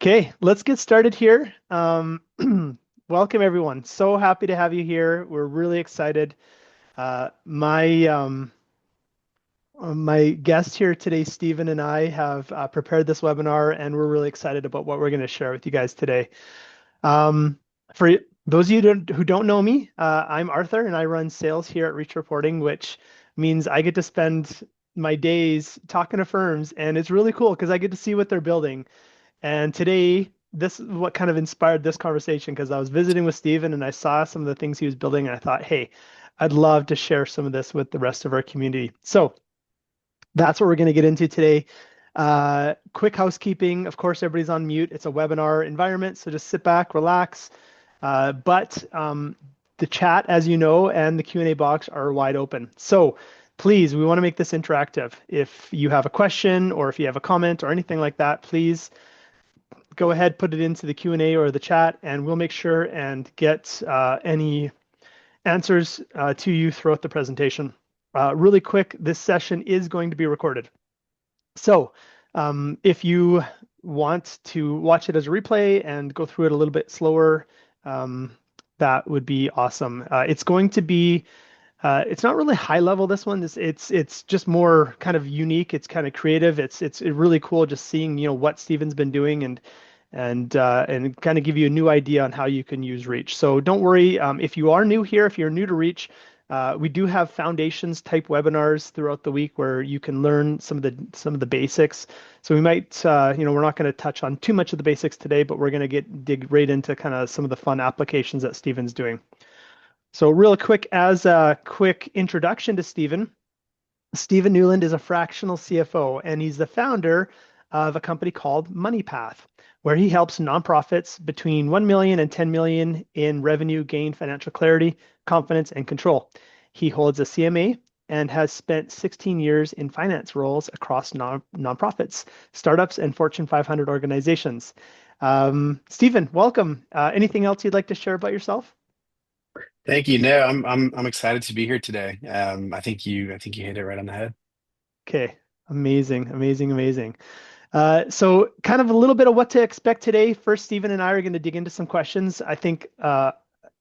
Okay, let's get started here. Welcome everyone. So happy to have you here. We're really excited. My guest here today, Stephen, and I have prepared this webinar, and we're really excited about what we're going to share with you guys today. Um, for those of you who don't know me, I'm Arthur, and I run sales here at Reach Reporting, which means I get to spend my days talking to firms, and it's really cool because I get to see what they're building. And today, this is what kind of inspired this conversation because I was visiting with Steven and I saw some of the things he was building, and I thought, hey, I'd love to share some of this with the rest of our community. So that's what we're going to get into today. Quick housekeeping. Of course, everybody's on mute. It's a webinar environment, so just sit back, relax. But the chat, as you know, and the Q&A box are wide open. So please, we want to make this interactive. If you have a question or if you have a comment or anything like that, please go ahead, put it into the Q&A or the chat, and we'll make sure and get any answers to you throughout the presentation. Really quick, this session is going to be recorded. So if you want to watch it as a replay and go through it a little bit slower, that would be awesome. It's going to be it's not really high level, this one. It's just more kind of unique. It's kind of creative. It's really cool just seeing, what Steven's been doing and kind of give you a new idea on how you can use Reach. So don't worry, if you are new here, if you're new to Reach, we do have foundations type webinars throughout the week where you can learn some of the basics. So we might, we're not going to touch on too much of the basics today, but we're going to dig right into kind of some of the fun applications that Steven's doing. So real quick, as a quick introduction to Steven, Steven Newland is a fractional CFO, and he's the founder of a company called MoneyPath, where he helps nonprofits between 1 million and 10 million in revenue gain financial clarity, confidence, and control. He holds a CMA and has spent 16 years in finance roles across nonprofits, startups, and Fortune 500 organizations. Steven, welcome. Anything else you'd like to share about yourself? Thank you. No, I'm excited to be here today. I think you hit it right on the head. Okay, amazing, amazing, amazing. So kind of a little bit of what to expect today. First, Stephen and I are going to dig into some questions I think a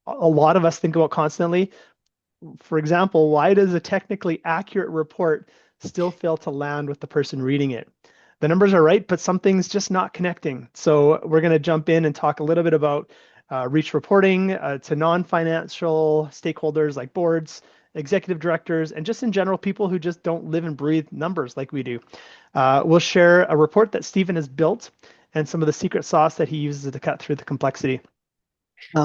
lot of us think about constantly. For example, why does a technically accurate report still fail to land with the person reading it? The numbers are right, but something's just not connecting. So we're going to jump in and talk a little bit about reach reporting to non-financial stakeholders like boards, executive directors, and just in general, people who just don't live and breathe numbers like we do. We'll share a report that Stephen has built and some of the secret sauce that he uses to cut through the complexity.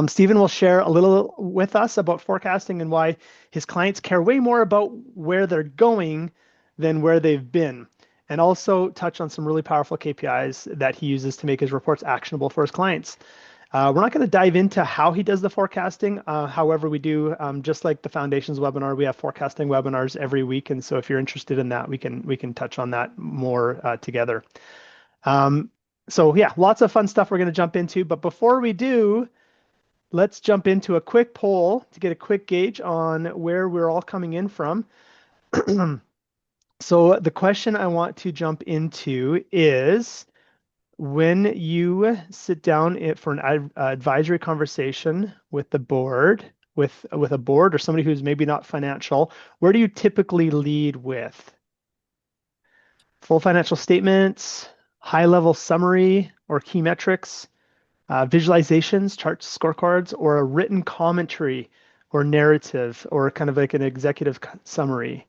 Stephen will share a little with us about forecasting and why his clients care way more about where they're going than where they've been, and also touch on some really powerful KPIs that he uses to make his reports actionable for his clients. We're not going to dive into how he does the forecasting. However, we do, just like the Foundations webinar, we have forecasting webinars every week, and so if you're interested in that, we can touch on that more together. So yeah, lots of fun stuff we're going to jump into. But before we do, let's jump into a quick poll to get a quick gauge on where we're all coming in from. So the question I want to jump into is when you sit down for an advisory conversation with the board, with a board or somebody who's maybe not financial, where do you typically lead with? Full financial statements, high level summary or key metrics, visualizations, charts, scorecards, or a written commentary or narrative or kind of like an executive summary.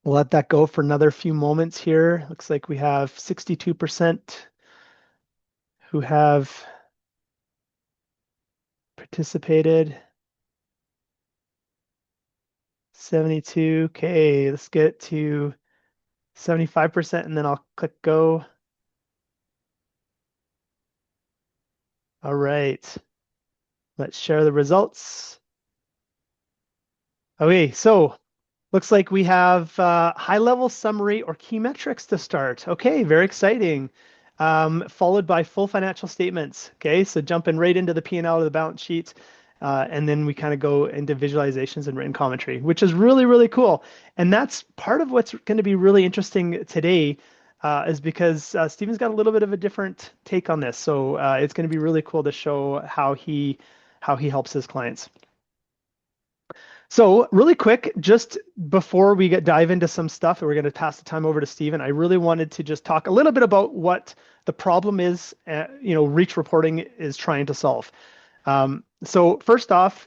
We'll let that go for another few moments here. Looks like we have 62% who have participated. 72. Okay, let's get to 75% and then I'll click go. All right, let's share the results. Okay, so looks like we have high-level summary or key metrics to start. Okay, very exciting. Followed by full financial statements. Okay, so jumping right into the P&L or the balance sheet. And then we kind of go into visualizations and written commentary, which is really, really cool. And that's part of what's going to be really interesting today. is because Steven's got a little bit of a different take on this. So it's going to be really cool to show how he helps his clients. So really quick, just before we get dive into some stuff, and we're going to pass the time over to Steven, I really wanted to just talk a little bit about what the problem is, Reach reporting is trying to solve. So first off,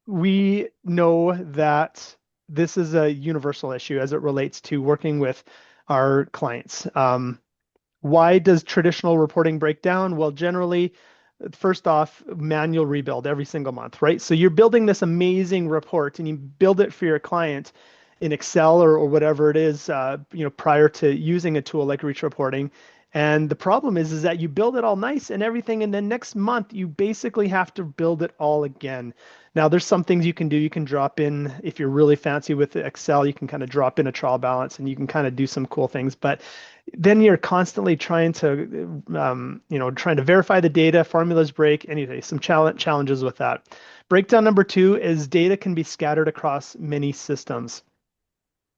we know that this is a universal issue as it relates to working with our clients. Why does traditional reporting break down? Well, generally, first off, manual rebuild every single month, right? So you're building this amazing report and you build it for your client in Excel or whatever it is, prior to using a tool like Reach Reporting. And the problem is that you build it all nice and everything, and then next month you basically have to build it all again. Now, there's some things you can do. You can drop in, if you're really fancy with Excel, you can kind of drop in a trial balance and you can kind of do some cool things. But then you're constantly trying to verify the data, formulas break, anyway, some challenges with that. Breakdown number two is data can be scattered across many systems.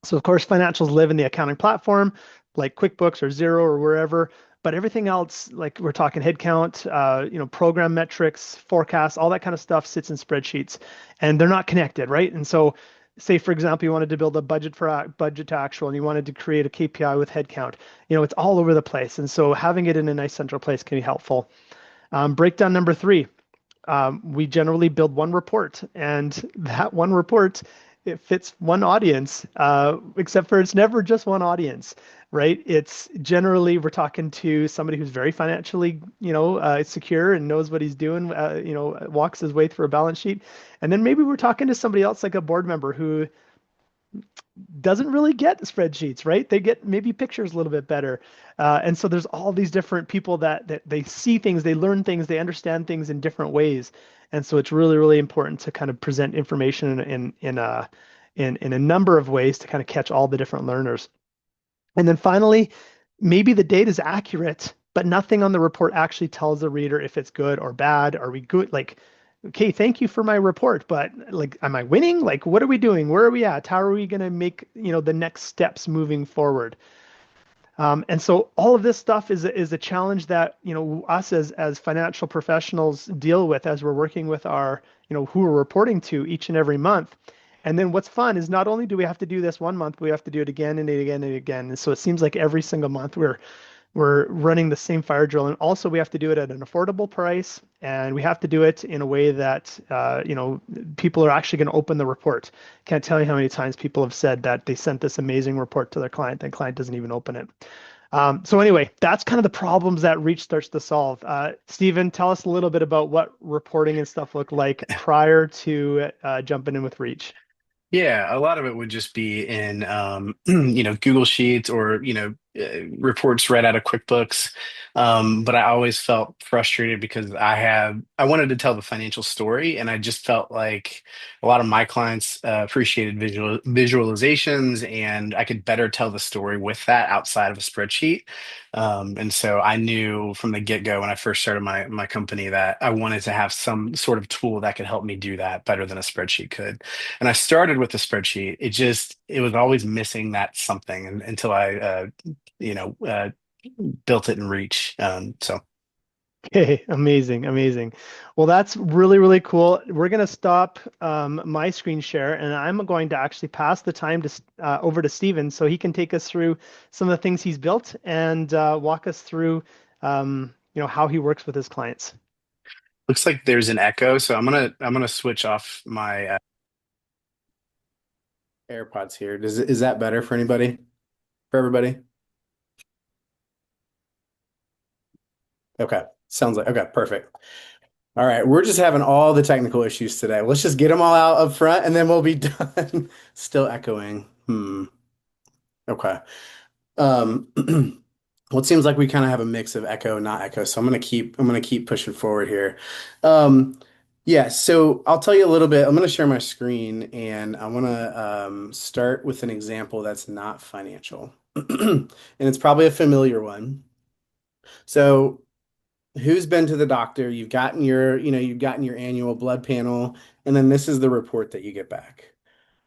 So of course, financials live in the accounting platform, like QuickBooks or Xero or wherever, but everything else, like we're talking headcount, program metrics, forecasts, all that kind of stuff sits in spreadsheets, and they're not connected, right? And so, say for example, you wanted to build a budget to actual, and you wanted to create a KPI with headcount, it's all over the place, and so having it in a nice central place can be helpful. Breakdown number three, we generally build one report, and that one report, it fits one audience, except for it's never just one audience, right? It's generally we're talking to somebody who's very financially, secure and knows what he's doing, walks his way through a balance sheet, and then maybe we're talking to somebody else like a board member who doesn't really get spreadsheets, right? They get maybe pictures a little bit better. And so there's all these different people that they see things, they learn things, they understand things in different ways. And so it's really, really important to kind of present information in a number of ways to kind of catch all the different learners. And then finally, maybe the data is accurate, but nothing on the report actually tells the reader if it's good or bad. Are we good? Like, okay, thank you for my report, but like, am I winning? Like, what are we doing? Where are we at? How are we going to make, the next steps moving forward? And so all of this stuff is a challenge that, us as financial professionals deal with as we're working with our, who we're reporting to each and every month. And then what's fun is not only do we have to do this one month, we have to do it again and again and again. And so it seems like every single month we're running the same fire drill, and also we have to do it at an affordable price, and we have to do it in a way that people are actually going to open the report. Can't tell you how many times people have said that they sent this amazing report to their client, and the client doesn't even open it. So anyway, that's kind of the problems that Reach starts to solve. Stephen, tell us a little bit about what reporting and stuff looked like prior to jumping in with Reach. Yeah, a lot of it would just be in, Google Sheets or, reports right out of QuickBooks. But I always felt frustrated because I wanted to tell the financial story, and I just felt like a lot of my clients appreciated visualizations, and I could better tell the story with that outside of a spreadsheet. And so I knew from the get-go when I first started my company that I wanted to have some sort of tool that could help me do that better than a spreadsheet could. And I started with the spreadsheet. It was always missing that something until I, you know, uh, built it in Reach. So Okay, amazing, amazing. Well, that's really, really cool. We're going to stop my screen share, and I'm going to actually pass the time over to Steven so he can take us through some of the things he's built and walk us through, how he works with his clients. looks like there's an echo. So I'm gonna switch off my AirPods here. Is that better for anybody? For everybody? Okay. Sounds like okay, perfect. All right, we're just having all the technical issues today. Let's just get them all out up front and then we'll be done. Still echoing. Okay. Um, well, it seems like we kind of have a mix of echo and not echo, so I'm gonna keep pushing forward here. Um, yeah, so I'll tell you a little bit. I'm gonna share my screen and I wanna start with an example that's not financial. And it's probably a familiar one. So who's been to the doctor? You've gotten your annual blood panel, and then this is the report that you get back.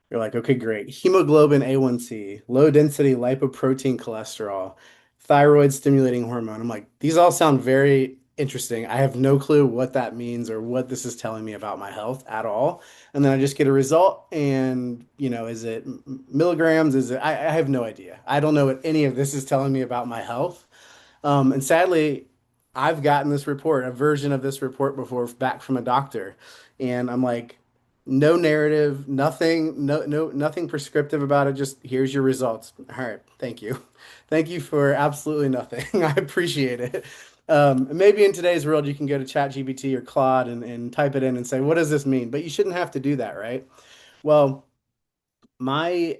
You're like, okay, great. Hemoglobin A1C, low density lipoprotein cholesterol, thyroid stimulating hormone. I'm like, these all sound very interesting. I have no clue what that means or what this is telling me about my health at all. And then I just get a result, and is it milligrams? Is it? I have no idea. I don't know what any of this is telling me about my health. And sadly, I've gotten this report, a version of this report before, back from a doctor, and I'm like, no narrative, nothing, nothing prescriptive about it. Just here's your results. All right, thank you, thank you for absolutely nothing. I appreciate it. Maybe in today's world, you can go to ChatGPT or Claude and type it in and say, what does this mean? But you shouldn't have to do that, right? Well, my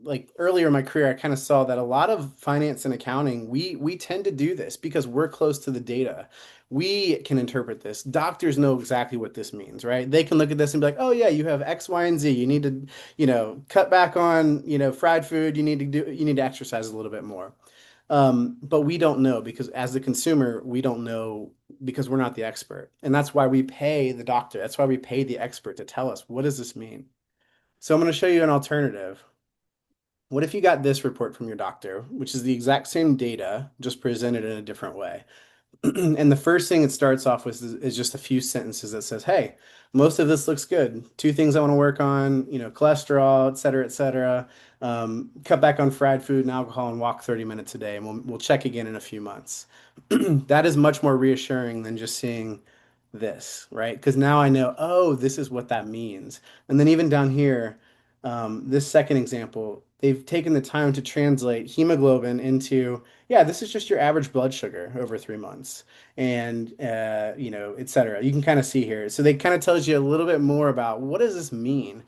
like earlier in my career, I kind of saw that a lot of finance and accounting, we tend to do this because we're close to the data. We can interpret this. Doctors know exactly what this means, right? They can look at this and be like, "Oh yeah, you have X, Y, and Z. You need to, cut back on, fried food. You need to exercise a little bit more." But we don't know because as the consumer, we don't know because we're not the expert. And that's why we pay the doctor. That's why we pay the expert to tell us, what does this mean? So I'm going to show you an alternative. What if you got this report from your doctor, which is the exact same data, just presented in a different way? And the first thing it starts off with is just a few sentences that says, "Hey, most of this looks good. Two things I want to work on, cholesterol, et cetera, et cetera. Cut back on fried food and alcohol and walk 30 minutes a day, and we'll check again in a few months." That is much more reassuring than just seeing this, right? Because now I know, oh, this is what that means. And then even down here, this second example, they've taken the time to translate hemoglobin into, yeah, this is just your average blood sugar over 3 months, and et cetera. You can kind of see here. So they kind of tells you a little bit more about what does this mean.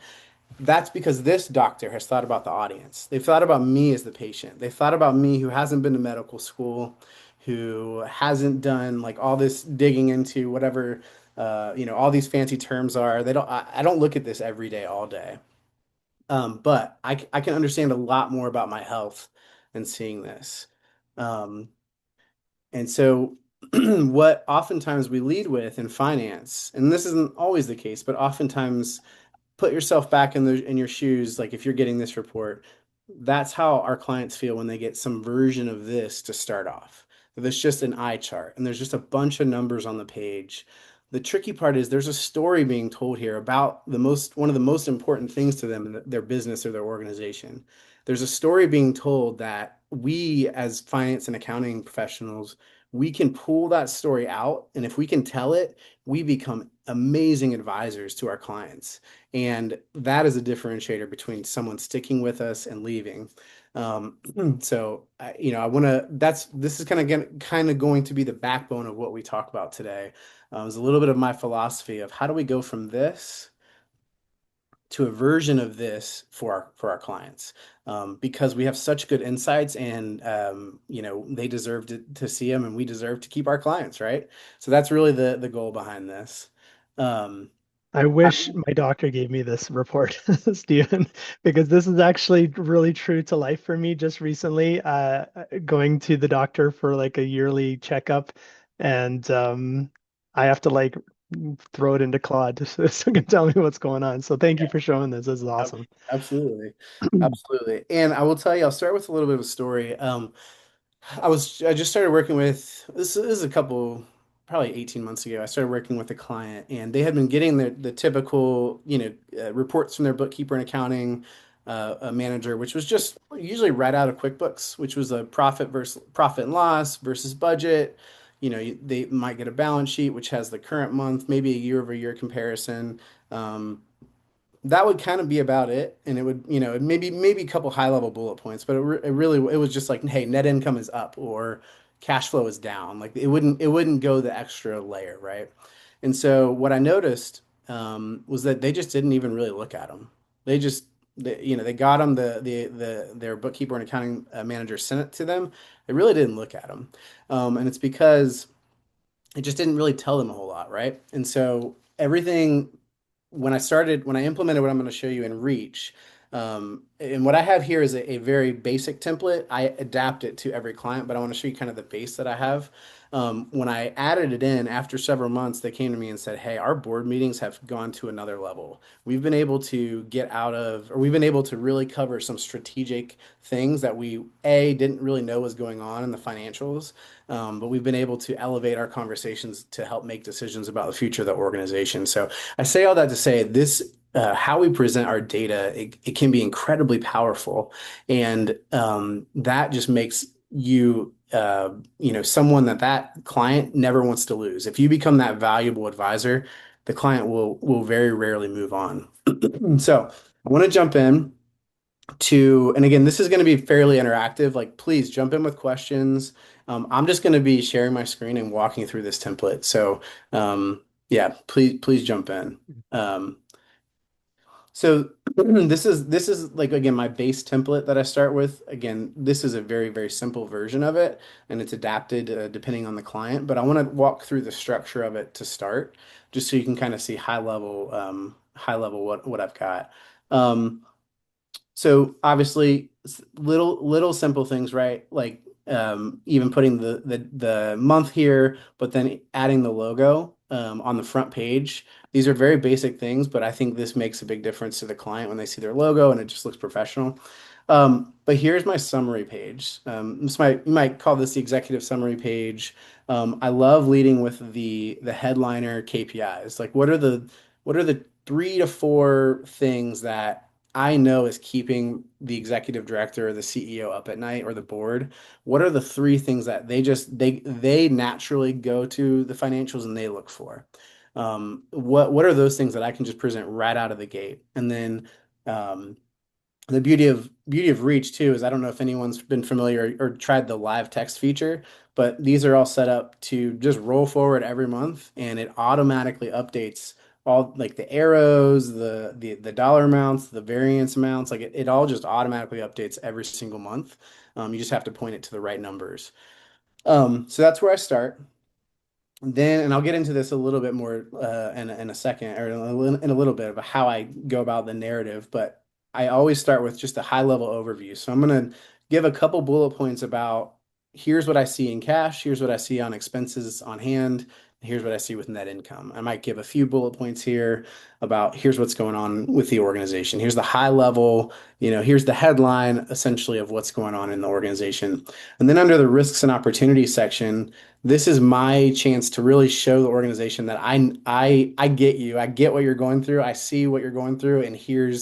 That's because this doctor has thought about the audience. They've thought about me as the patient. They've thought about me who hasn't been to medical school, who hasn't done like all this digging into whatever all these fancy terms are. They don't. I don't look at this every day, all day. But I can understand a lot more about my health than seeing this. Um, and so, what oftentimes we lead with in finance, and this isn't always the case, but oftentimes put yourself back in your shoes, like if you're getting this report, that's how our clients feel when they get some version of this to start off. There's just an eye chart and there's just a bunch of numbers on the page. The tricky part is there's a story being told here about one of the most important things to them in their business or their organization. There's a story being told that we as finance and accounting professionals, we can pull that story out, and if we can tell it, we become amazing advisors to our clients. And that is a differentiator between someone sticking with us and leaving. So I want to. This is kind of going to be the backbone of what we talk about today. Is a little bit of my philosophy of how do we go from this to a version of this for our clients, because we have such good insights, and they deserve to see them, and we deserve to keep our clients, right? So that's really the goal behind this. Um, I wish my doctor gave me this report, Stephen, because this is actually really true to life for me. Just recently, going to the doctor for like a yearly checkup, and I have to like throw it into Claude so it can tell me what's going on. So thank you for showing this. This is Ab- awesome. Absolutely. Absolutely. And I will tell you, I'll start with a little bit of a story. I just started working with this is a couple probably 18 months ago. I started working with a client, and they had been getting the typical, reports from their bookkeeper and accounting a manager, which was just usually right out of QuickBooks, which was a profit and loss versus budget. They might get a balance sheet which has the current month, maybe a year over year comparison. That would kind of be about it, and it would maybe a couple high level bullet points, but it really it was just like, hey, net income is up or cash flow is down. Like it wouldn't go the extra layer, right? And so what I noticed was that they just didn't even really look at them. They got them, their bookkeeper and accounting manager sent it to them. They really didn't look at them, and it's because it just didn't really tell them a whole lot, right? And so everything when I implemented what I'm going to show you in Reach, and what I have here is a very basic template. I adapt it to every client, but I want to show you kind of the base that I have. When I added it in after several months, they came to me and said, "Hey, our board meetings have gone to another level. We've been able to get out of, or we've been able to really cover some strategic things that we, A, didn't really know was going on in the financials, but we've been able to elevate our conversations to help make decisions about the future of the organization." So I say all that to say this. How we present our data, it can be incredibly powerful, and that just makes you, someone that client never wants to lose. If you become that valuable advisor, the client will very rarely move on. So I want to jump in to, and again, this is going to be fairly interactive. Like, please jump in with questions. I'm just going to be sharing my screen and walking through this template. So, yeah, please jump in. Um, so this is like, again, my base template that I start with. Again, this is a very, very simple version of it, and it's adapted depending on the client. But I want to walk through the structure of it to start, just so you can kind of see high level what I've got. Um, so obviously, little simple things, right? Like even putting the month here, but then adding the logo on the front page. These are very basic things, but I think this makes a big difference to the client when they see their logo and it just looks professional. But here's my summary page. You might call this the executive summary page. I love leading with the headliner KPIs. Like, what are the 3 to 4 things that I know is keeping the executive director or the CEO up at night, or the board? What are the 3 things that they naturally go to the financials and they look for? What are those things that I can just present right out of the gate? And then um, the beauty of Reach too is, I don't know if anyone's been familiar or tried the live text feature, but these are all set up to just roll forward every month, and it automatically updates all, like, the arrows, the dollar amounts, the variance amounts. Like, it all just automatically updates every single month. You just have to point it to the right numbers. So that's where I start. Then, and I'll get into this a little bit more in a second, or in a little bit, about how I go about the narrative. But I always start with just a high level overview. So I'm going to give a couple bullet points about, here's what I see in cash, here's what I see on expenses on hand, here's what I see with net income. I might give a few bullet points here about, here's what's going on with the organization. Here's the high level, here's the headline essentially of what's going on in the organization. And then under the risks and opportunities section, this is my chance to really show the organization that I get you. I get what you're going through. I see what you're going through, and here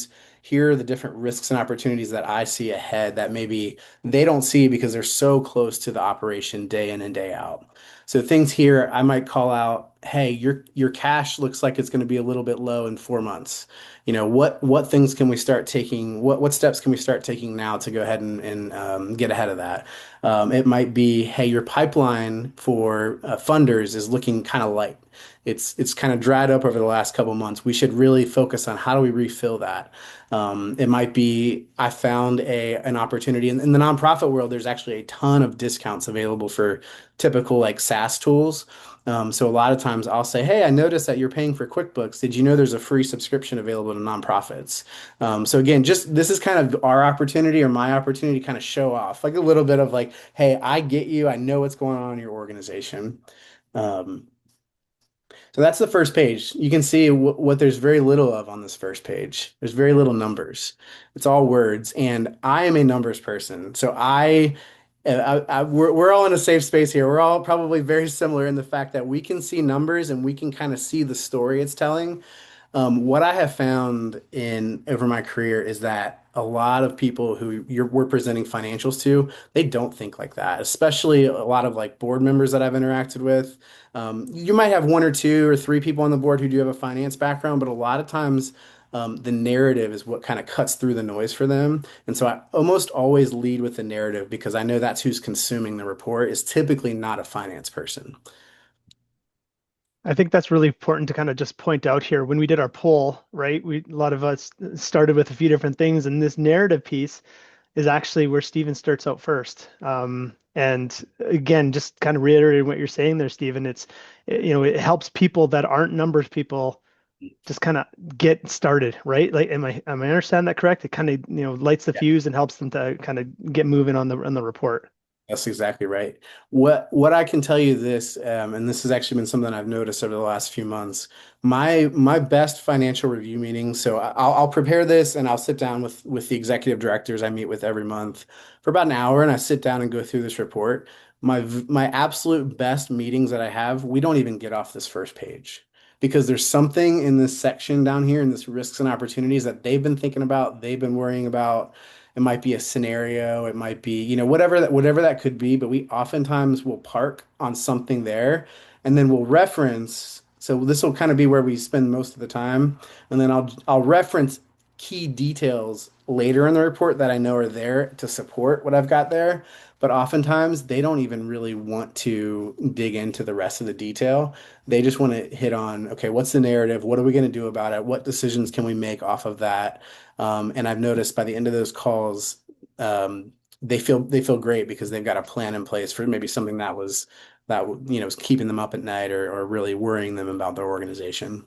are the different risks and opportunities that I see ahead that maybe they don't see because they're so close to the operation day in and day out. So things here I might call out, hey, your cash looks like it's going to be a little bit low in 4 months. What things can we start taking? What steps can we start taking now to go ahead and get ahead of that? It might be, hey, your pipeline for funders is looking kind of light. It's kind of dried up over the last couple months. We should really focus on how do we refill that. It might be, I found an opportunity in the nonprofit world. There's actually a ton of discounts available for typical, like, SaaS tools. So a lot of times I'll say, hey, I noticed that you're paying for QuickBooks. Did you know there's a free subscription available to nonprofits? So again, just this is kind of our opportunity, or my opportunity, to kind of show off, like, a little bit of, like, hey, I get you. I know what's going on in your organization. Um, so that's the first page. You can see what there's very little of on this first page. There's very little numbers. It's all words, and I am a numbers person. So we're all in a safe space here. We're all probably very similar in the fact that we can see numbers and we can kind of see the story it's telling. What I have found in over my career is that a lot of people who we're presenting financials to, they don't think like that, especially a lot of, like, board members that I've interacted with. You might have 1 or 2 or 3 people on the board who do have a finance background, but a lot of times the narrative is what kind of cuts through the noise for them. And so I almost always lead with the narrative, because I know that's who's consuming the report is typically not a finance person. I think that's really important to kind of just point out here. When we did our poll, right, a lot of us started with a few different things, and this narrative piece is actually where Stephen starts out first. And again, just kind of reiterating what you're saying there, Stephen, it helps people that aren't numbers people just kind of get started, right? Like, am I understand that correct? It kind of, lights the fuse and helps them to kind of get moving on the report. That's exactly right. What I can tell you this, and this has actually been something I've noticed over the last few months. My best financial review meeting. So I'll prepare this and I'll sit down with the executive directors I meet with every month for about an hour, and I sit down and go through this report. My absolute best meetings that I have, we don't even get off this first page because there's something in this section down here in this risks and opportunities that they've been thinking about, they've been worrying about. It might be a scenario, it might be, whatever that could be, but we oftentimes will park on something there and then we'll reference. So this will kind of be where we spend most of the time. And then I'll reference key details later in the report that I know are there to support what I've got there. But oftentimes they don't even really want to dig into the rest of the detail. They just want to hit on, okay, what's the narrative? What are we going to do about it? What decisions can we make off of that? And I've noticed by the end of those calls, they feel great because they've got a plan in place for maybe something was keeping them up at night or really worrying them about their organization.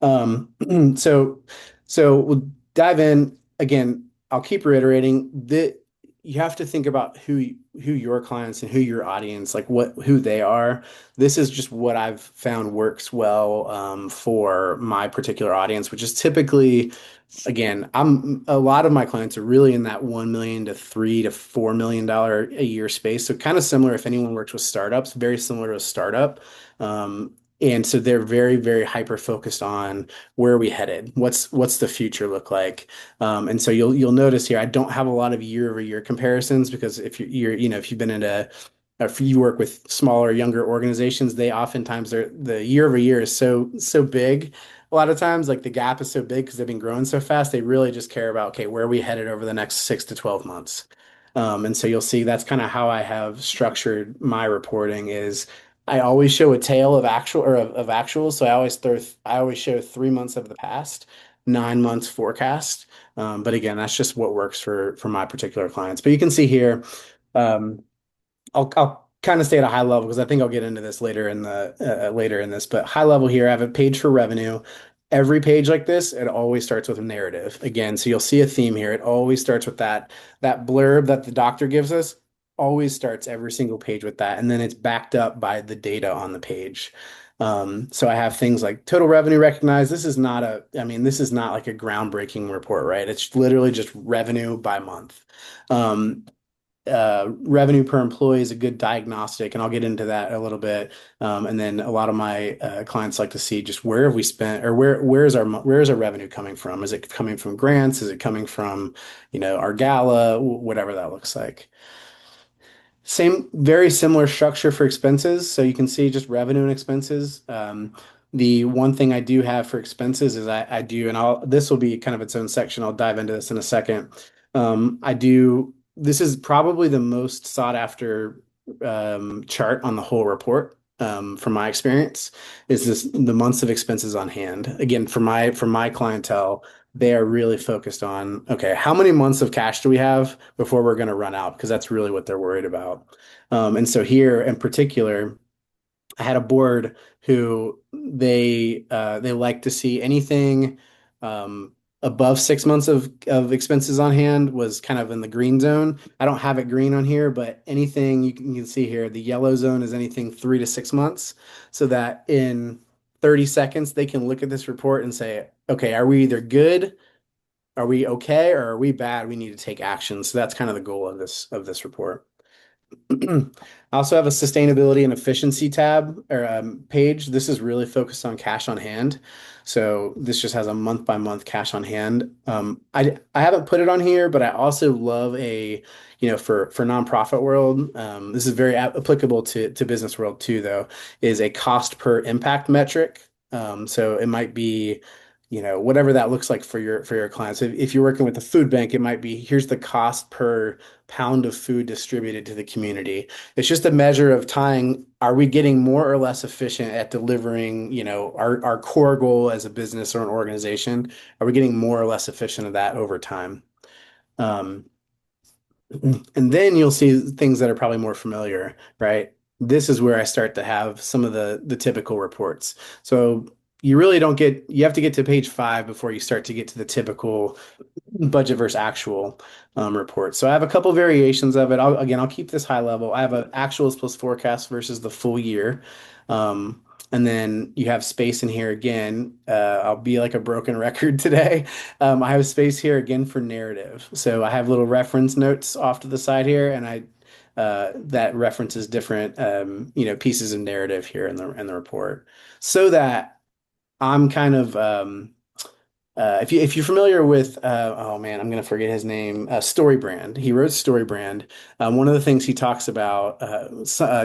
Um, so so we'll dive in again. I'll keep reiterating that you have to think about who your clients and who your audience, like who they are. This is just what I've found works well for my particular audience, which is typically, again, I'm a lot of my clients are really in that 1 million to $3 to $4 million a year space. So kind of similar if anyone works with startups, very similar to a startup. And so they're very, very hyper focused on where are we headed? What's the future look like? And so you'll notice here I don't have a lot of year over year comparisons because if if you've been into if you work with smaller, younger organizations, they oftentimes the year over year is so big. A lot of times, like the gap is so big because they've been growing so fast, they really just care about, okay, where are we headed over the next 6 to 12 months? And so you'll see that's kind of how I have structured my reporting is I always show a tail of of actuals. So I always show 3 months of the past, 9 months forecast. But again, that's just what works for my particular clients. But you can see here, um, I'll kind of stay at a high level because I think I'll get into this later in this. But high level here, I have a page for revenue. Every page like this, it always starts with a narrative. Again, so you'll see a theme here. It always starts with that blurb that the doctor gives us. Always starts every single page with that, and then it's backed up by the data on the page. So I have things like total revenue recognized. This is not like a groundbreaking report, right? It's literally just revenue by month. Um, Revenue per employee is a good diagnostic, and I'll get into that a little bit. And then a lot of my clients like to see just where have we spent or where is our revenue coming from? Is it coming from grants? Is it coming from, our gala, whatever that looks like. Same, very similar structure for expenses. So you can see just revenue and expenses. The one thing I do have for expenses is I do, and this will be kind of its own section. I'll dive into this in a second. This is probably the most sought after chart on the whole report. From my experience, is the months of expenses on hand. Again, for my clientele, they are really focused on, okay, how many months of cash do we have before we're going to run out? Because that's really what they're worried about. And so here in particular, I had a board who they like to see anything above 6 months of expenses on hand was kind of in the green zone. I don't have it green on here, but anything you can see here, the yellow zone is anything 3 to 6 months, so that in 30 seconds they can look at this report and say, okay, are we either good, are we okay, or are we bad? We need to take action. So that's kind of the goal of this report. I also have a sustainability and efficiency tab or page. This is really focused on cash on hand. So this just has a month by month cash on hand. I haven't put it on here, but I also love for nonprofit world. This is very applicable to business world too, though, is a cost per impact metric. So it might be, whatever that looks like for your clients. If you're working with a food bank, it might be here's the cost per pound of food distributed to the community. It's just a measure of tying, are we getting more or less efficient at delivering, our core goal as a business or an organization? Are we getting more or less efficient at that over time? Um, and then you'll see things that are probably more familiar, right? This is where I start to have some of the typical reports. So you really don't you have to get to page 5 before you start to get to the typical budget versus actual report. So I have a couple variations of it. I'll keep this high level. I have an actuals plus forecast versus the full year. And then you have space in here again. I'll be like a broken record today. I have space here again for narrative. So I have little reference notes off to the side here, and I that references different pieces of narrative here in the report, so that I'm kind of if you're familiar with oh man, I'm gonna forget his name, StoryBrand. He wrote StoryBrand. One of the things he talks about,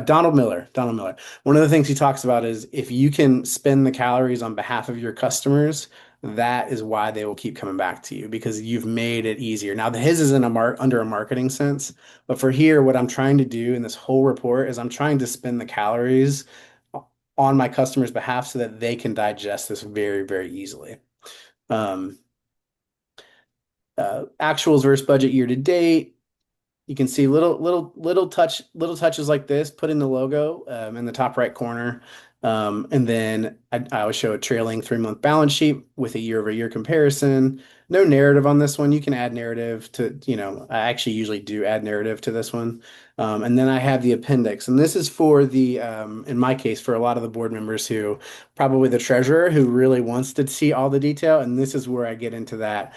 Donald Miller. Donald Miller. One of the things he talks about is if you can spend the calories on behalf of your customers, that is why they will keep coming back to you because you've made it easier. Now, his is in a under a marketing sense, but for here, what I'm trying to do in this whole report is I'm trying to spend the calories on my customers' behalf so that they can digest this very, very easily. Um, Actuals versus budget year to date. You can see little touches like this put in the logo in the top right corner. And then I always show a trailing 3-month balance sheet with a year-over-year comparison. No narrative on this one. You can add narrative to, I actually usually do add narrative to this one. And then I have the appendix. And this is for in my case, for a lot of the board members who, probably the treasurer who really wants to see all the detail. And this is where I get into that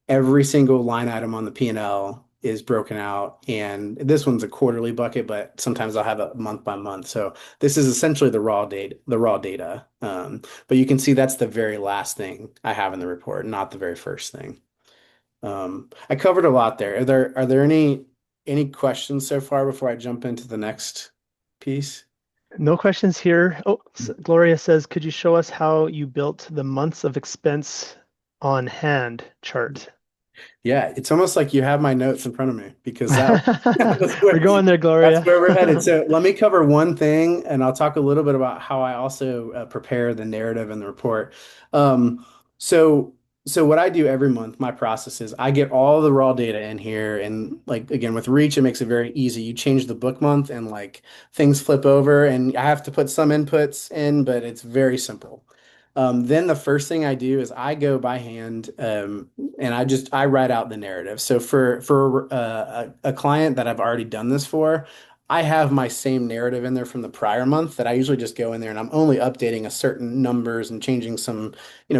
every single line item on the P&L is broken out. And this one's a quarterly bucket, but sometimes I'll have a month by month. So this is essentially the raw data. But you can see that's the very last thing I have in the report, not the very first thing. I covered a lot there. Are there any questions so far before I jump into the next piece? No questions here. Oh, Gloria says, could you show us how you built the months of expense on hand chart? Yeah, it's almost like you have my notes in front of me because that We're going there, that's Gloria. where we're headed. So let me cover one thing, and I'll talk a little bit about how I also prepare the narrative and the report. Um, so so what I do every month, my process is I get all the raw data in here, and like again with Reach, it makes it very easy. You change the book month, and like things flip over, and I have to put some inputs in, but it's very simple. Then the first thing I do is I go by hand and I write out the narrative. So for a client that I've already done this for, I have my same narrative in there from the prior month that I usually just go in there and I'm only updating a certain numbers and changing some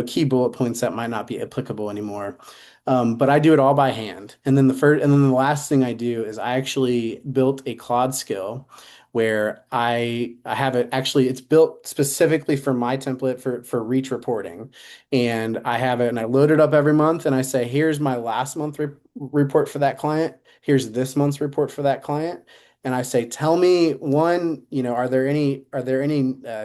key bullet points that might not be applicable anymore. But I do it all by hand. And then the last thing I do is I actually built a Claude skill where I have it actually it's built specifically for my template for Reach reporting. And I have it and I load it up every month and I say, here's my last month report for that client. Here's this month's report for that client. And I say, tell me one, are there any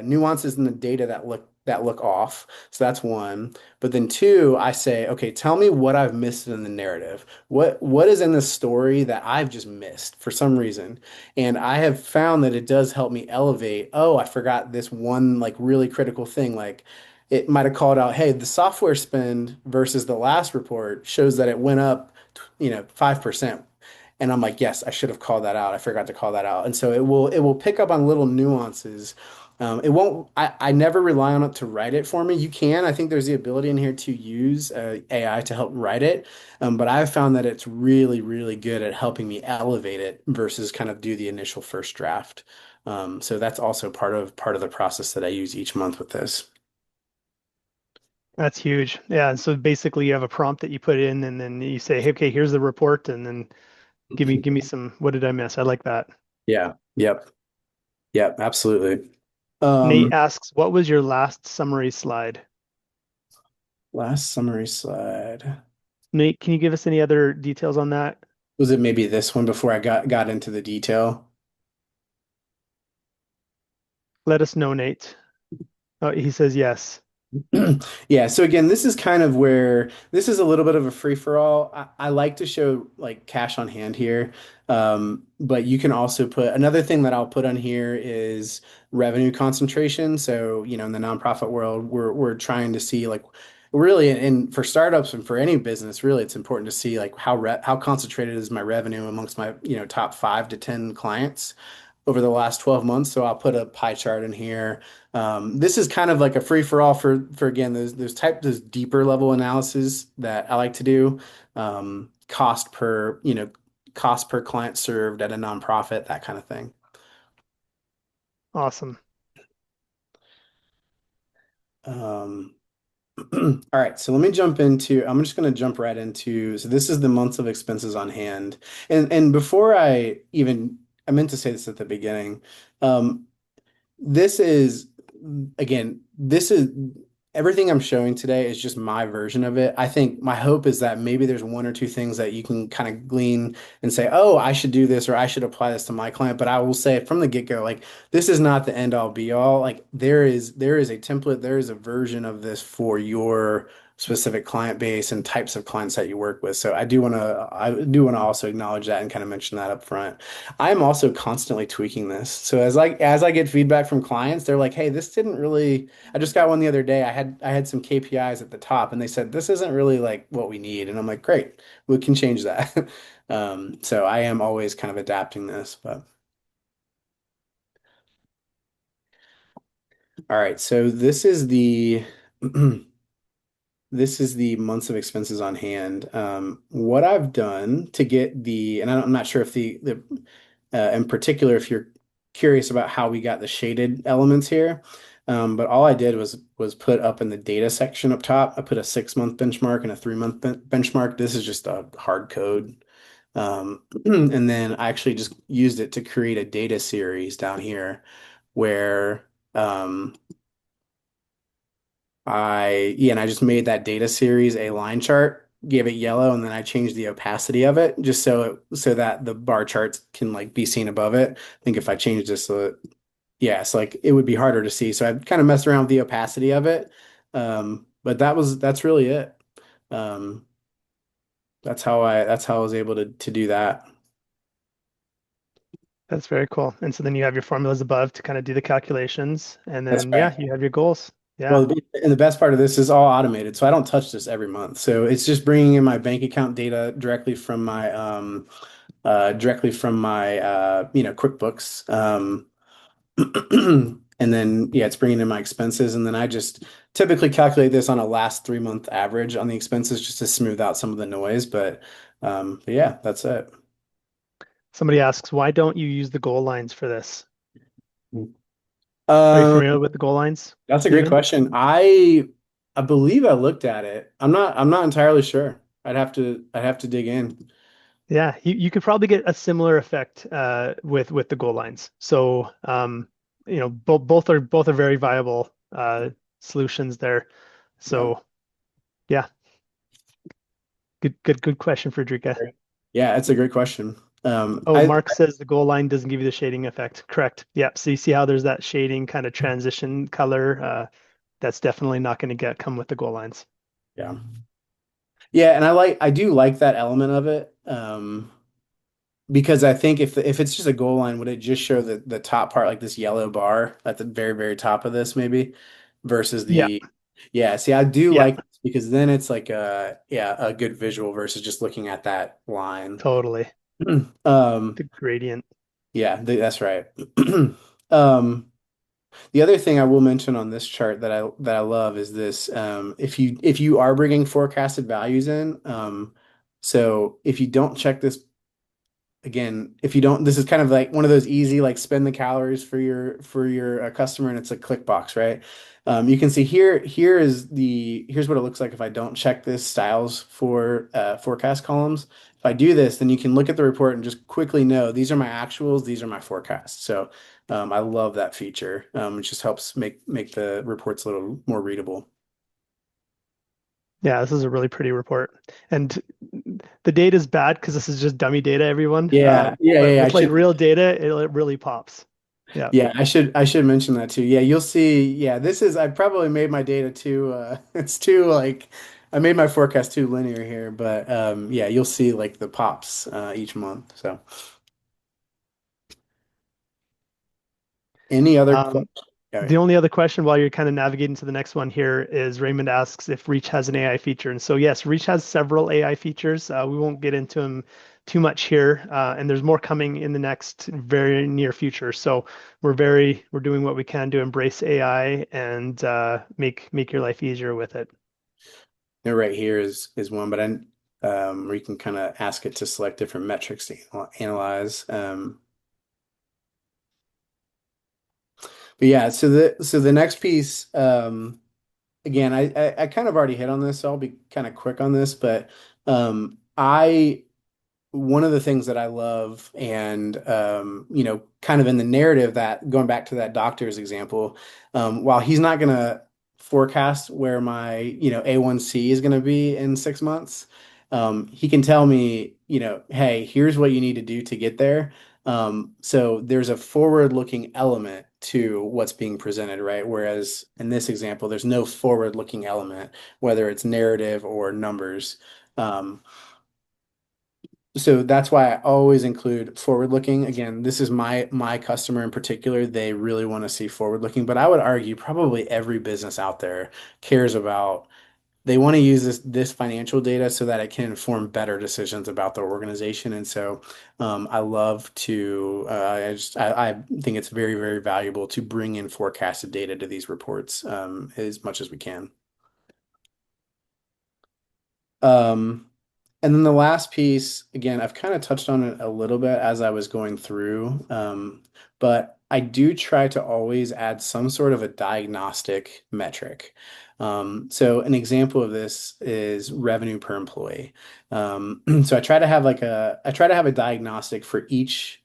nuances in the data that look off? So that's one. But then two, I say, okay, tell me what I've missed in the narrative. What is in the story that I've just missed for some reason? And I have found that it does help me elevate. Oh, I forgot this one like really critical thing. Like it might have called out, hey, the software spend versus the last report shows that it went up, 5%. And I'm like, yes, I should have called that out. I forgot to call that out. And so it will pick up on little nuances. It won't, I never rely on it to write it for me. You can, I think there's the ability in here to use AI to help write it. But I've found that it's really, really good at helping me elevate it versus kind of do the initial first draft. So that's also part of the process that I use each month with this. That's huge. Yeah. So basically you have a prompt that you put in and then you say, hey, okay, here's the report, and then give me some, what did I miss? I like that. Yeah. Yep. Yep. Absolutely. Nate Um, asks, what was your last summary slide? Last summary slide. Nate, can you give us any other details on that? Was it maybe this one before I got into the detail? Let us know, Nate. Oh, he says yes. Yeah, so again, this is kind of where this is a little bit of a free for all. I like to show like cash on hand here, but you can also put another thing that I'll put on here is revenue concentration. So, in the nonprofit world, we're trying to see like really, and for startups and for any business, really, it's important to see like how concentrated is my revenue amongst my top 5 to 10 clients. over the last 12 months. So I'll put a pie chart in here. This is kind of like a free for all for again those deeper level analysis that I like to do. Cost per, cost per client served at a nonprofit, that kind of thing. Awesome. Um, all right, so let me jump into, I'm just going to jump right into, so this is the months of expenses on hand. And before I meant to say this at the beginning. Um, this is, again, this is everything I'm showing today is just my version of it. I think my hope is that maybe there's one or two things that you can kind of glean and say, oh, I should do this or I should apply this to my client. But I will say from the get-go, like this is not the end all be all. Like there is a template, there is a version of this for your specific client base and types of clients that you work with. So I do want to also acknowledge that and kind of mention that up front. I'm also constantly tweaking this. So as I get feedback from clients, they're like, "Hey, this didn't really." I just got one the other day. I had some KPIs at the top, and they said this isn't really like what we need. And I'm like, "Great, we can change that." So I am always kind of adapting this. But all right, so this is the this is the months of expenses on hand. What I've done to get and I'm not sure if the in particular, if you're curious about how we got the shaded elements here. But all I did was put up in the data section up top, I put a 6 month benchmark and a 3 month benchmark. This is just a hard code. And then I actually just used it to create a data series down here where and I just made that data series a line chart, gave it yellow, and then I changed the opacity of it just so that the bar charts can like be seen above it. I think if I changed this so yeah, it's like it would be harder to see. So I kind of messed around with the opacity of it. But that's really it. Um, that's how I was able to do that. That's very cool. And so then you have your formulas above to kind of do the calculations, and That's then right. yeah, you have your goals. Yeah. Well, and the best part of this is all automated, so I don't touch this every month. So it's just bringing in my bank account data directly from my QuickBooks. And then yeah, it's bringing in my expenses, and then I just typically calculate this on a last 3 month average on the expenses just to smooth out some of the noise. But yeah, that's it. Somebody asks, why don't you use the goal lines for this? Are you Um, familiar with the goal lines, that's a great Stephen? question. I believe I looked at it. I'm not entirely sure. I'd have to dig in. Yeah, you could probably get a similar effect with the goal lines. So both are very viable solutions there. Yeah. So yeah, good question, Frederica. Yeah, it's a great question. Oh, I Mark says the goal line doesn't give you the shading effect. Correct. Yep. So you see how there's that shading kind of transition color. That's definitely not going to come with the goal lines. yeah. Yeah, and I do like that element of it. Because I think if it's just a goal line, would it just show the top part like this yellow bar at the very, very top of this maybe versus Yeah, yeah, see, I do yeah, like this because then it's like a good visual versus just looking at that line. totally. Um The gradient. yeah, that's right. Um the other thing I will mention on this chart that I love is this if you are bringing forecasted values in so if you don't check this again, if you don't, this is kind of like one of those easy, like spend the calories for your customer, and it's a click box, right? You can see here's what it looks like if I don't check this styles for forecast columns. If I do this, then you can look at the report and just quickly know these are my actuals, these are my forecasts. So I love that feature. It just helps make the reports a little more readable. Yeah, this is a really pretty report. And the data is bad because this is just dummy data, everyone. Yeah, yeah, yeah, But yeah. I with like should real data, it really pops. Yeah, Yeah, I should mention that too. Yeah, you'll see. Yeah, this is I probably made my data too it's too like I made my forecast too linear here, but yeah, you'll see like the pops each month. So any other um, questions? Yeah. The only other question while you're kind of navigating to the next one here is Raymond asks if Reach has an AI feature. And so, yes, Reach has several AI features. We won't get into them too much here, and there's more coming in the next very near future. So we're doing what we can to embrace AI and make your life easier with it. No, right here is one, but where you can kind of ask it to select different metrics to analyze. But yeah, so the next piece, again, I kind of already hit on this, so I'll be kind of quick on this, but I one of the things that I love, and kind of in the narrative, that going back to that doctor's example, while he's not gonna forecast where my A1C is gonna be in 6 months, he can tell me, hey, here's what you need to do to get there. So there's a forward-looking element to what's being presented, right? Whereas in this example, there's no forward-looking element, whether it's narrative or numbers. Um, so that's why I always include forward looking. Again, this is my customer in particular. They really want to see forward looking, but I would argue probably every business out there cares about, they want to use this financial data so that it can inform better decisions about their organization. And so I love to I think it's very, very valuable to bring in forecasted data to these reports as much as we can. Um, And then the last piece, again, I've kind of touched on it a little bit as I was going through, but I do try to always add some sort of a diagnostic metric. So an example of this is revenue per employee. So I try to have a diagnostic for each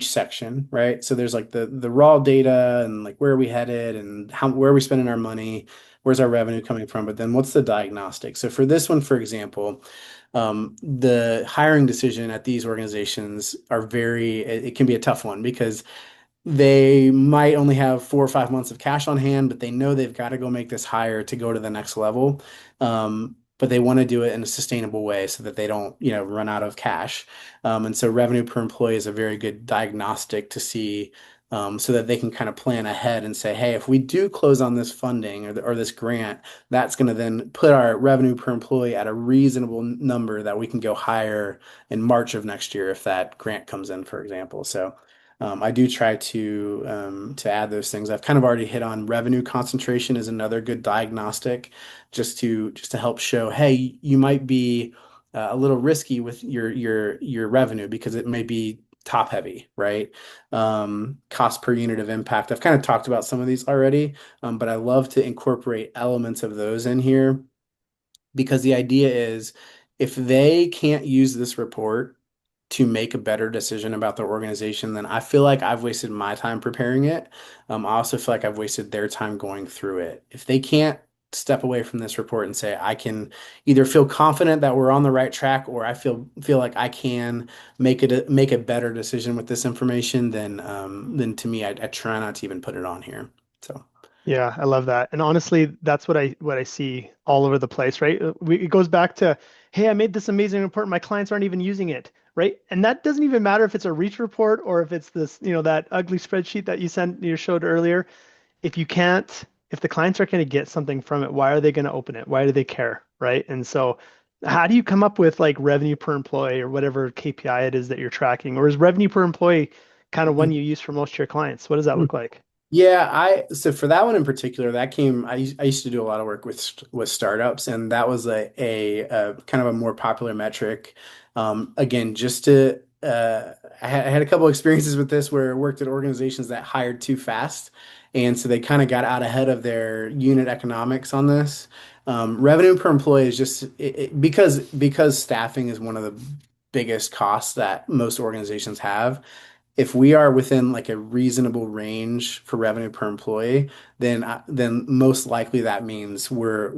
section, right? So there's like the raw data and like where are we headed and where are we spending our money, where's our revenue coming from, but then what's the diagnostic? So for this one, for example, the hiring decision at these organizations it can be a tough one because they might only have 4 or 5 months of cash on hand, but they know they've got to go make this hire to go to the next level. But they want to do it in a sustainable way so that they don't, run out of cash. And so revenue per employee is a very good diagnostic to see, so that they can kind of plan ahead and say, hey, if we do close on this funding or this grant, that's going to then put our revenue per employee at a reasonable number that we can go higher in March of next year if that grant comes in, for example. So I do try to add those things. I've kind of already hit on revenue concentration is another good diagnostic, just to help show, hey, you might be a little risky with your revenue because it may be top heavy, right? Cost per unit of impact. I've kind of talked about some of these already, but I love to incorporate elements of those in here because the idea is if they can't use this report to make a better decision about their organization, then I feel like I've wasted my time preparing it. I also feel like I've wasted their time going through it. If they can't step away from this report and say, I can either feel confident that we're on the right track, or I feel like I can make a better decision with this information, then to me, I try not to even put it on here. So. Yeah, I love that. And honestly, that's what I see all over the place, right? It goes back to, hey, I made this amazing report, my clients aren't even using it, right? And that doesn't even matter if it's a Reach report or if it's this, that ugly spreadsheet that you showed earlier. If the clients are going to get something from it, why are they going to open it? Why do they care, right? And so how do you come up with like revenue per employee or whatever KPI it is that you're tracking? Or is revenue per employee kind of one you use for most of your clients? What does that look like? Yeah, so for that one in particular, I used to do a lot of work with startups, and that was a kind of a more popular metric. Again, just to I had a couple experiences with this where I worked at organizations that hired too fast, and so they kind of got out ahead of their unit economics on this. Revenue per employee is just because staffing is one of the biggest costs that most organizations have. If we are within like a reasonable range for revenue per employee, then most likely that means we're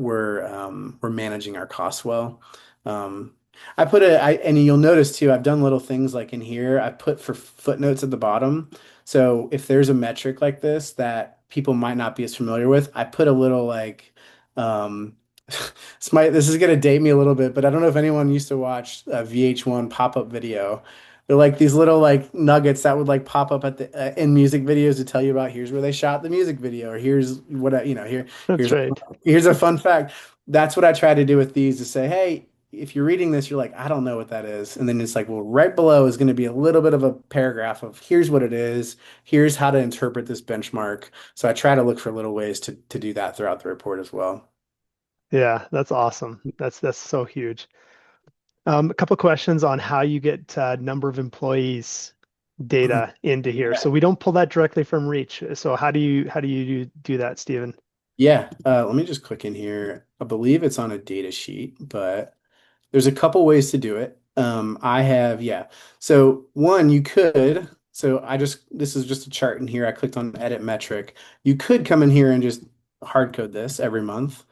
managing our costs well. Um, and you'll notice too, I've done little things like in here, I put for footnotes at the bottom. So if there's a metric like this that people might not be as familiar with, I put a little like, um, this is gonna date me a little bit, but I don't know if anyone used to watch VH1 pop-up video They're like these little like nuggets that would like pop up at the in music videos to tell you about here's where they shot the music video, or here's what That's here's a right. here's a fun fact. That's what I try to do with these to say, hey, if you're reading this, you're like, I don't know what that is. And then it's like, well, right below is going to be a little bit of a paragraph of here's what it is, here's how to interpret this benchmark. So I try to look for little ways to do that throughout the report as well. Yeah, that's awesome. That's so huge. A couple questions on how you get number of employees data into here. So we don't pull that directly from Reach. So how do you do that, Stephen? Yeah, let me just click in here. I believe it's on a data sheet, but there's a couple ways to do it. Yeah. So one, you could, this is just a chart in here. I clicked on edit metric. You could come in here and just hard code this every month.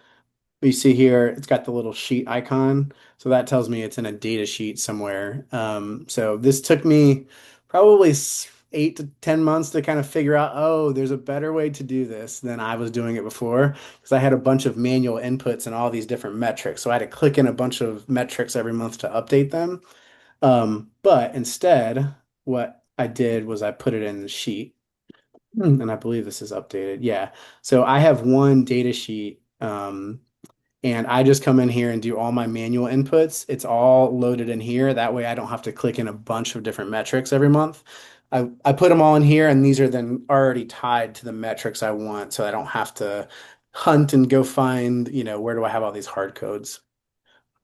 You see here, it's got the little sheet icon. So that tells me it's in a data sheet somewhere. So this took me probably 8 to 10 months to kind of figure out, oh, there's a better way to do this than I was doing it before. Because I had a bunch of manual inputs and all these different metrics. So I had to click in a bunch of metrics every month to update them. But instead, what I did was I put it in the sheet. And I believe this is updated. Yeah. So I have one data sheet. And I just come in here and do all my manual inputs. It's all loaded in here. That way I don't have to click in a bunch of different metrics every month. I put them all in here, and these are then already tied to the metrics I want, so I don't have to hunt and go find, where do I have all these hard codes.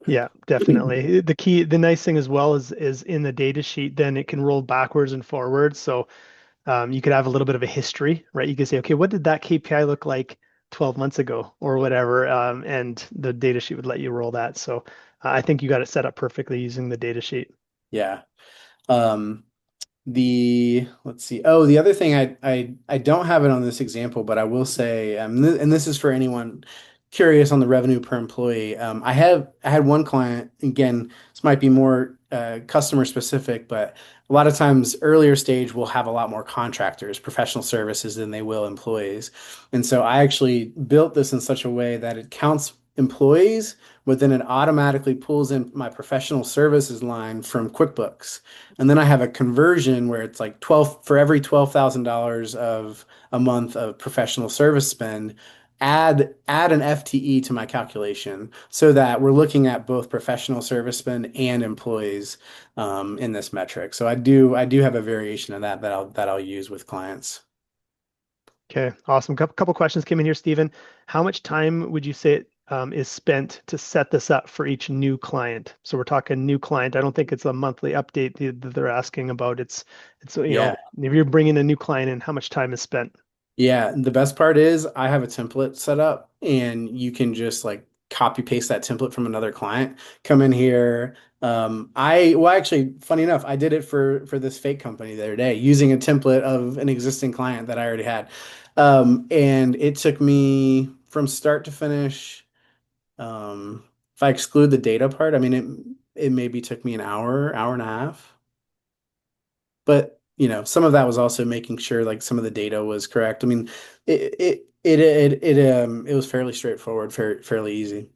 Yeah, definitely. The nice thing as well is in the data sheet, then it can roll backwards and forwards. So you could have a little bit of a history, right? You could say, okay, what did that KPI look like 12 months ago or whatever? And the data sheet would let you roll that. So I think you got it set up perfectly using the data sheet. Yeah. Um, let's see. Oh, the other thing I don't have it on this example, but I will say, and this is for anyone curious on the revenue per employee. I had one client, again, this might be more customer specific, but a lot of times earlier stage will have a lot more contractors, professional services than they will employees. And so I actually built this in such a way that it counts employees, but then it automatically pulls in my professional services line from QuickBooks. And then I have a conversion where it's like 12 for every $12,000 of a month of professional service spend, add an FTE to my calculation so that we're looking at both professional service spend and employees in this metric. So I do have a variation of that I'll use with clients. Okay, awesome. Couple questions came in here, Stephen. How much time would you say is spent to set this up for each new client? So we're talking new client. I don't think it's a monthly update that they're asking about. It's Yeah. if you're bringing a new client in, how much time is spent? Yeah, the best part is I have a template set up and you can just like copy paste that template from another client, come in here. Actually, funny enough, I did it for this fake company the other day using a template of an existing client that I already had. And it took me from start to finish, if I exclude the data part, I mean it maybe took me an hour, hour and a half. But some of that was also making sure like some of the data was correct. I mean, it was fairly straightforward, fairly easy.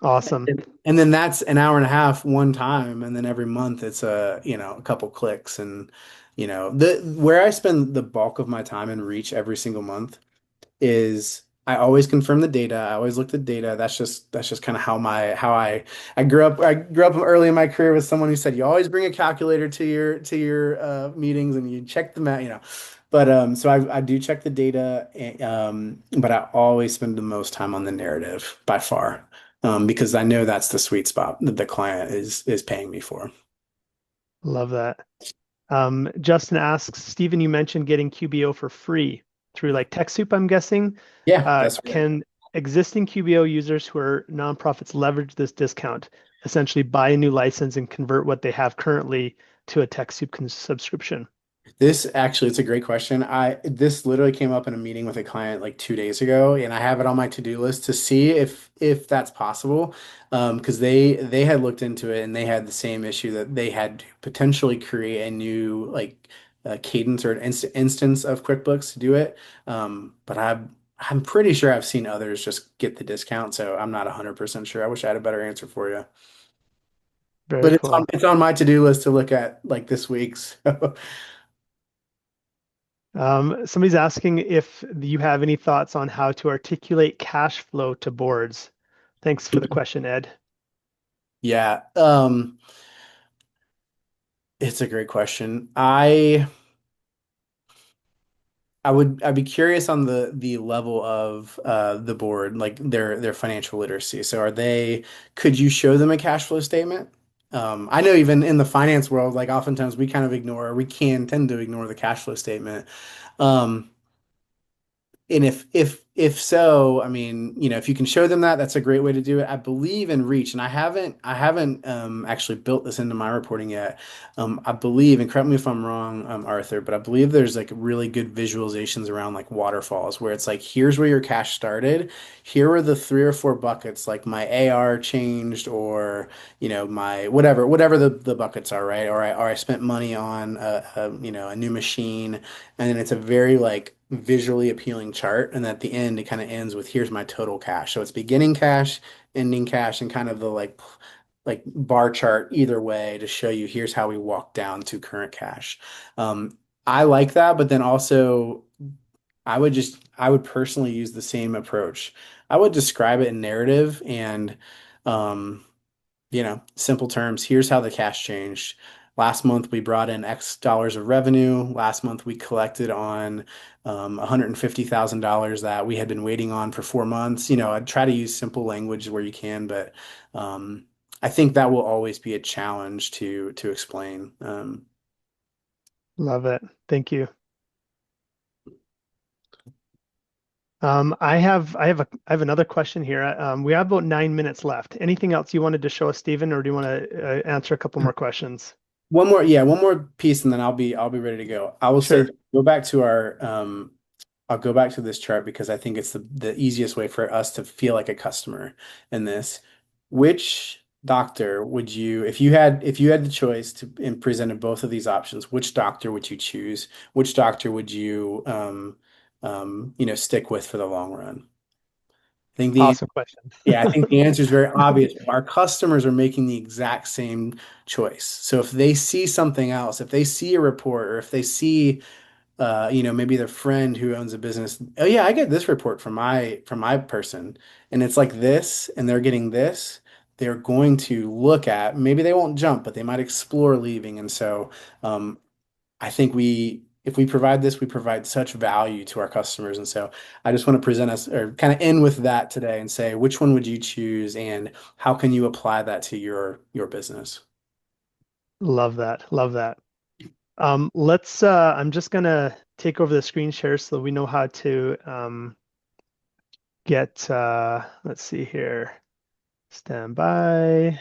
Awesome. And then that's an hour and a half one time, and then every month it's a couple clicks, and the where I spend the bulk of my time in Reach every single month is I always confirm the data. I always look at the data. That's just kind of I grew up early in my career with someone who said you always bring a calculator to your meetings and you check them out. But so I do check the data, but I always spend the most time on the narrative by far, because I know that's the sweet spot that the client is paying me for. Love that. Justin asks, Stephen, you mentioned getting QBO for free through like TechSoup, I'm guessing. Yeah, that's right. Can existing QBO users who are nonprofits leverage this discount, essentially buy a new license and convert what they have currently to a TechSoup subscription? This actually, it's a great question. This literally came up in a meeting with a client like 2 days ago, and I have it on my to-do list to see if that's possible. Because they had looked into it and they had the same issue that they had to potentially create a new like cadence or an instance of QuickBooks to do it. But I'm pretty sure I've seen others just get the discount, so I'm not 100% sure. I wish I had a better answer for you. But Very cool. it's on my to-do list to look at like this week. So Somebody's asking if you have any thoughts on how to articulate cash flow to boards. Thanks for the question, Ed. yeah, it's a great question. I'd be curious on the level of the board, like their financial literacy. So are they, could you show them a cash flow statement? I know even in the finance world, like oftentimes we kind of ignore, we can tend to ignore the cash flow statement. Um, and if so, I mean, you know, if you can show them that, that's a great way to do it. I believe in Reach, and I haven't actually built this into my reporting yet. I believe, and correct me if I'm wrong, Arthur, but I believe there's like really good visualizations around like waterfalls where it's like, here's where your cash started. Here are the three or four buckets, like my AR changed, or you know, my whatever the buckets are, right? Or I spent money on you know, a new machine, and then it's a very like visually appealing chart, and at the end it kind of ends with here's my total cash. So it's beginning cash, ending cash, and kind of the like bar chart either way to show you here's how we walk down to current cash. I like that, but then also I would personally use the same approach. I would describe it in narrative and um you know, simple terms. Here's how the cash changed. Last month we brought in X dollars of revenue. Last month we collected on $150,000 that we had been waiting on for 4 months. You know, I'd try to use simple language where you can, but um, I think that will always be a challenge to explain. Love it. Thank you. I have another question here. We have about 9 minutes left. Anything else you wanted to show us, Stephen, or do you want to answer a couple more questions? One more, yeah, one more piece, and then I'll be ready to go. I will say, Sure. go back to our I'll go back to this chart because I think it's the easiest way for us to feel like a customer in this. Which doctor would you, if you had the choice to and presented both of these options, which doctor would you choose? Which doctor would you you know, stick with for the long run? I think the Awesome question. yeah, I think the answer is very obvious. Our customers are making the exact same choice. So if they see something else, if they see a report, or if they see you know, maybe their friend who owns a business, oh yeah, I get this report from my person, and it's like this, and they're getting this, they're going to look at, maybe they won't jump, but they might explore leaving. And so I think if we provide this, we provide such value to our customers. And so I just want to present us or kind of end with that today and say, which one would you choose and how can you apply that to your business? Love that. Love that. I'm just gonna take over the screen share so we know how to get, let's see here, stand by.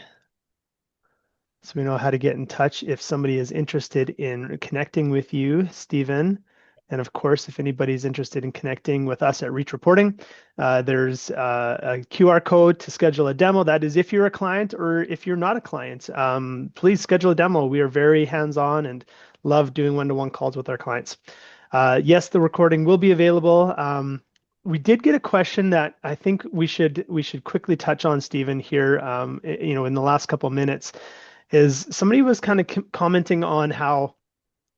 So we know how to get in touch if somebody is interested in connecting with you, Stephen. And of course, if anybody's interested in connecting with us at Reach Reporting, there's a QR code to schedule a demo. That is if you're a client or if you're not a client, please schedule a demo. We are very hands-on and love doing one-to-one calls with our clients. Yes, the recording will be available. We did get a question that I think we should quickly touch on, Stephen, here, you know, in the last couple of minutes is somebody was kind of commenting on how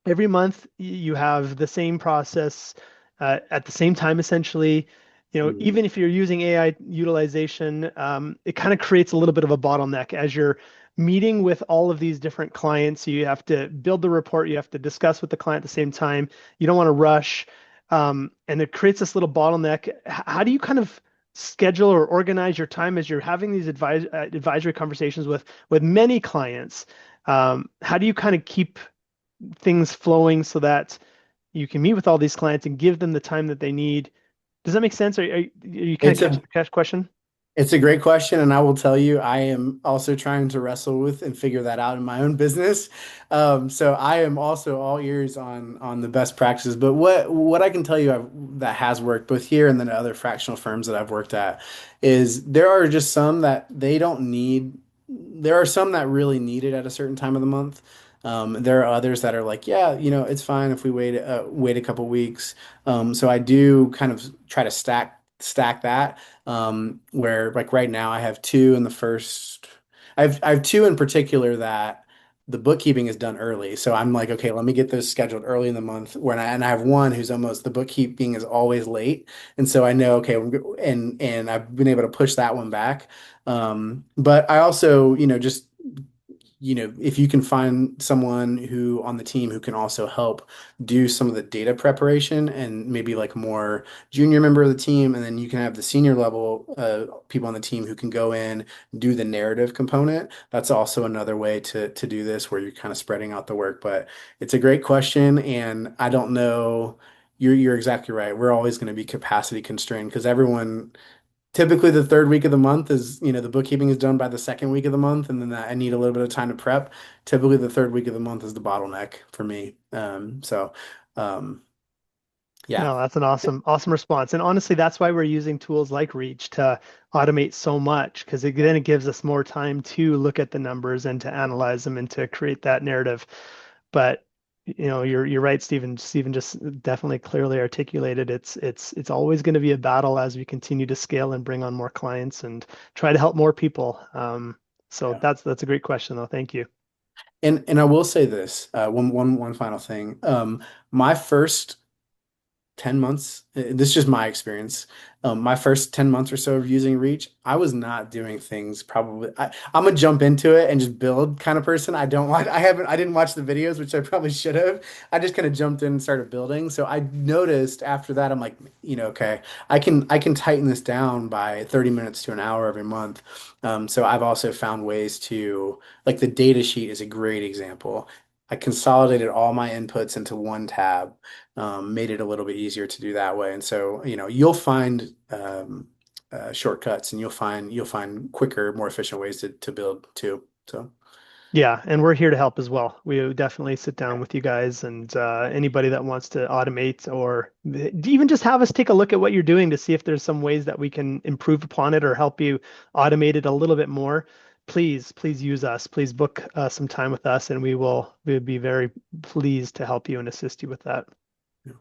every month you have the same process at the same time, essentially. You know, Mm. even if you're using AI utilization, it kind of creates a little bit of a bottleneck as you're meeting with all of these different clients. You have to build the report, you have to discuss with the client at the same time. You don't want to rush. And it creates this little bottleneck. How do you kind of schedule or organize your time as you're having these advisory conversations with many clients? How do you kind of keep things flowing so that you can meet with all these clients and give them the time that they need? Does that make sense? Are you kind of It's catching a the cash question? It's a great question, and I will tell you, I am also trying to wrestle with and figure that out in my own business. So I am also all ears on the best practices. But what I can tell you that has worked both here and then at other fractional firms that I've worked at is there are just some that they don't need. There are some that really need it at a certain time of the month. There are others that are like, yeah, you know, it's fine if we wait a couple weeks. So I do kind of try to stack that where like right now I have two in the first, I have two in particular that the bookkeeping is done early. So I'm like, okay, let me get those scheduled early in the month. And I have one who's almost the bookkeeping is always late, and so I know, okay, and I've been able to push that one back. But I also, just if you can find someone who on the team who can also help do some of the data preparation and maybe like more junior member of the team, and then you can have the senior level people on the team who can go in, do the narrative component. That's also another way to do this where you're kind of spreading out the work. But it's a great question, and I don't know. You're exactly right. We're always going to be capacity constrained because everyone typically the third week of the month is, the bookkeeping is done by the second week of the month, and then I need a little bit of time to prep. Typically, the third week of the month is the bottleneck for me. Um, yeah, No, that's an awesome response. And honestly, that's why we're using tools like Reach to automate so much, because then it gives us more time to look at the numbers and to analyze them and to create that narrative. But you're right, Stephen. Stephen just definitely clearly articulated it's always going to be a battle as we continue to scale and bring on more clients and try to help more people. So yeah. that's a great question, though. Thank you. And I will say this, one final thing. My first 10 months, this is just my experience. My first 10 months or so of using Reach, I was not doing things probably. I'm a jump into it and just build kind of person. I didn't watch the videos, which I probably should have. I just kind of jumped in and started building. So I noticed after that, I'm like, okay, I can tighten this down by 30 minutes to an hour every month. So I've also found ways to, like the data sheet is a great example. I consolidated all my inputs into one tab, made it a little bit easier to do that way. And so, you'll find shortcuts, and you'll find quicker, more efficient ways to build too. So Yeah, and we're here to help as well. We would definitely sit down with you guys and anybody that wants to automate or even just have us take a look at what you're doing to see if there's some ways that we can improve upon it or help you automate it a little bit more. Please use us. Please book some time with us, and we would be very pleased to help you and assist you with that. yeah.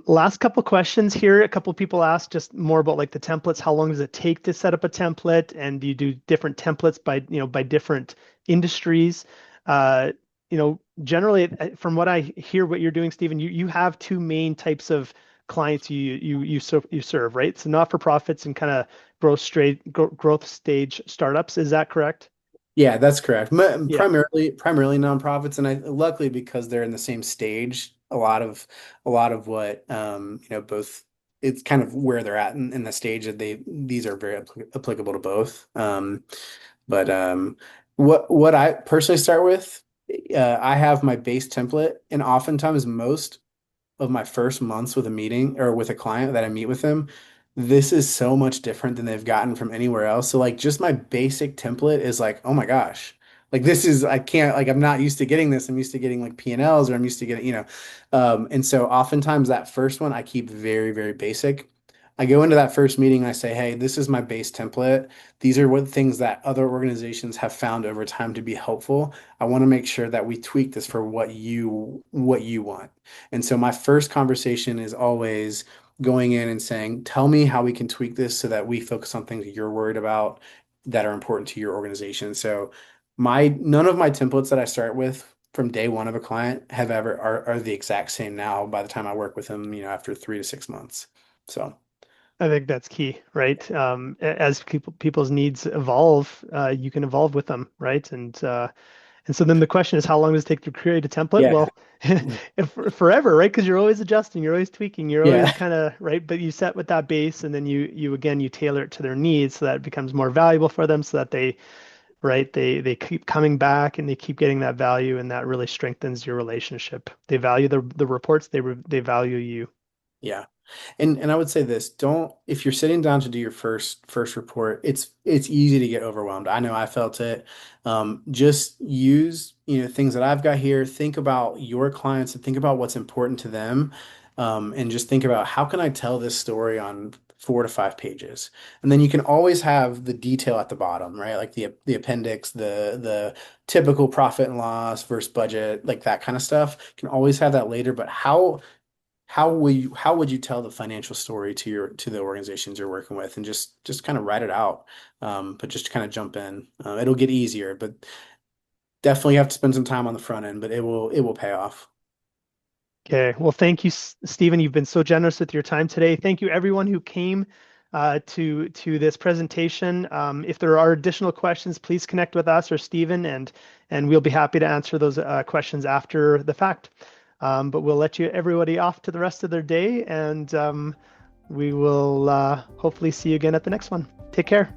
Last couple questions here. A couple people asked just more about like the templates. How long does it take to set up a template? And do you do different templates by different industries? Generally, from what I hear, what you're doing, Stephen, you have two main types of clients you serve, right? So not for profits and kind of growth stage startups. Is that correct? Yeah, that's correct. Yeah. Primarily nonprofits, and luckily because they're in the same stage, a lot of what both it's kind of where they're at in the stage that these are very applicable to both. But what I personally start with, I have my base template, and oftentimes most of my first months with a meeting or with a client that I meet with them, this is so much different than they've gotten from anywhere else. So like just my basic template is like, oh my gosh. Like this is I can't like I'm not used to getting this. I'm used to getting like P&Ls, or I'm used to getting, and so oftentimes that first one I keep very, very basic. I go into that first meeting and I say, hey, this is my base template. These are what things that other organizations have found over time to be helpful. I want to make sure that we tweak this for what you want. And so my first conversation is always going in and saying, tell me how we can tweak this so that we focus on things that you're worried about that are important to your organization. So my none of my templates that I start with from day one of a client have ever are the exact same now by the time I work with them, after 3 to 6 months. So I think that's key, right? As people's needs evolve, you can evolve with them, right? And so then the question is, how long does it take to create a template? yeah, Well, if forever, right? Because you're always adjusting, you're always tweaking, you're always yeah, kind of right. But you set with that base, and then you tailor it to their needs, so that it becomes more valuable for them, so that they keep coming back and they keep getting that value, and that really strengthens your relationship. They value the reports, they value you. yeah. And I would say this, don't if you're sitting down to do your first report, it's easy to get overwhelmed. I know I felt it. Just use, things that I've got here. Think about your clients and think about what's important to them. And just think about how can I tell this story on 4 to 5 pages? And then you can always have the detail at the bottom, right? Like the appendix, the typical profit and loss versus budget, like that kind of stuff. You can always have that later, but how would you tell the financial story to the organizations you're working with, and just kind of write it out, but just kind of jump in. It'll get easier, but definitely have to spend some time on the front end, but it will pay off. Okay, well, thank you, Stephen. You've been so generous with your time today. Thank you, everyone who came to this presentation. If there are additional questions, please connect with us or Stephen, and we'll be happy to answer those questions after the fact. But we'll let everybody off to the rest of their day, and we will hopefully see you again at the next one. Take care.